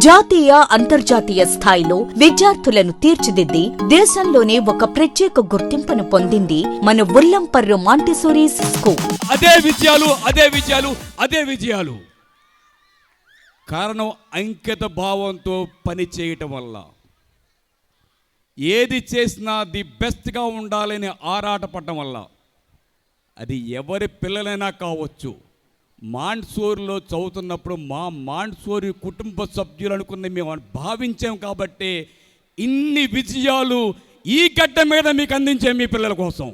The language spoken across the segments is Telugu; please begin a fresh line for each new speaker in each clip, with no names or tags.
జాతీయ అంతర్జాతీయ స్థాయిలో విద్యార్థులను తీర్చిదిద్ది దేశంలోనే ఒక ప్రత్యేక గుర్తింపును పొందింది మన ఉల్లంపర్రు మాంటిసోరీ స్కూల్.
అదే విజయాలు కారణం అంకిత భావంతో పని చేయటం వల్ల. ఏది చేసినా ది బెస్ట్గా ఉండాలని ఆరాటపడటం వల్ల. అది ఎవరి పిల్లలైనా కావచ్చు. మాంటిసోరీలో చదువుతున్నప్పుడు మా మాంటిసోరీ కుటుంబ సభ్యులు అనుకున్న మేము భావించాం కాబట్టి ఇన్ని విజయాలు ఈ గడ్డ మీద మీకు అందించే మీ పిల్లల కోసం.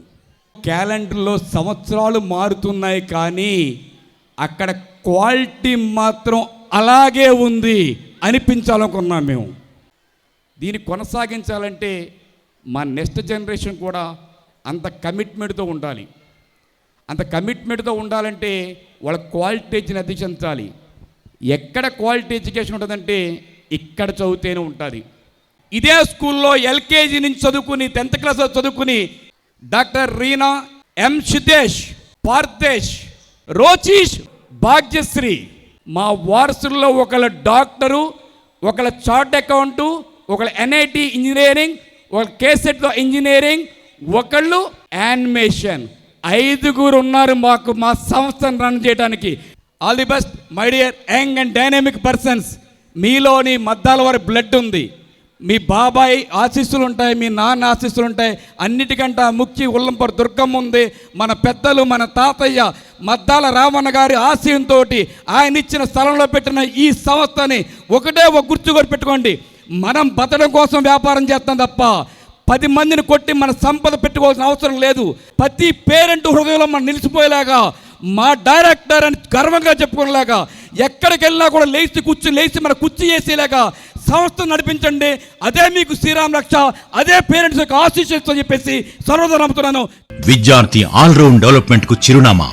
క్యాలెండర్లో సంవత్సరాలు మారుతున్నాయి కానీ అక్కడ క్వాలిటీ మాత్రం అలాగే ఉంది అనిపించాలనుకున్నాం మేము. దీన్ని కొనసాగించాలంటే మా నెక్స్ట్ జనరేషన్ కూడా అంత కమిట్మెంట్తో ఉండాలి. అంత కమిట్మెంట్తో ఉండాలంటే వాళ్ళ క్వాలిటీ ఎడ్యుకేషన్ అందించాలి. ఎక్కడ క్వాలిటీ ఎడ్యుకేషన్ ఉంటుందంటే ఇక్కడ చదివితేనే ఉంటుంది. ఇదే స్కూల్లో ఎల్కేజీ నుంచి చదువుకుని 10th క్లాస్ చదువుకుని డాక్టర్ రీనా, ఎం సిద్ధేష్, పార్థేష్, రోచీష్, భాగ్యశ్రీ మా వారసుల్లో ఒకళ్ళ డాక్టరు, ఒకళ్ళ చార్ట్ అకౌంటు, ఒకళ్ళ NIT ఇంజనీరింగ్, ఒకళ్ళ కేసెట్లో ఇంజనీరింగ్, ఒకళ్ళు యానిమేషన్. 5 ఉన్నారు మాకు మా సంస్థను రన్ చేయడానికి. All the best my dear young and dynamic persons. మీలోని మద్దాల వారి బ్లడ్ ఉంది. మీ బాబాయ్ ఆశీస్సులు ఉంటాయి, మీ నాన్న ఆశీస్సులు ఉంటాయి. అన్నిటికంటే ముఖ్య ఉల్లంపర్రు దుర్గమ్మ ఉంది. మన పెద్దలు, మన తాతయ్య మద్దాల రామన్న గారి ఆశయంతో ఆయన ఇచ్చిన స్థలంలో పెట్టిన ఈ సంస్థని ఒకటే ఒక గుర్తుకొని పెట్టుకోండి. మనం బతకడం కోసం వ్యాపారం చేస్తాం తప్ప 10 మందిని కొట్టి మన సంపద పెట్టుకోవాల్సిన అవసరం లేదు. ప్రతి పేరెంట్ హృదయంలో మనం నిలిచిపోయేలాగా, మా డైరెక్టర్ అని గర్వంగా చెప్పుకునేలాగా, ఎక్కడికి వెళ్ళినా కూడా లేచి మన కుర్చీ చేసేలాగా సంస్థ నడిపించండి. అదే మీకు శ్రీరామ్ రక్ష, అదే పేరెంట్స్ యొక్క ఆశీస్సుతో చెప్పేసి సర్వదా నమ్ముతున్నాను.
విద్యార్థి ఆల్రౌండ్ డెవలప్మెంట్ కు చిరునామా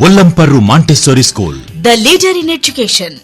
Ullamparru Montessori school,
the leader in education.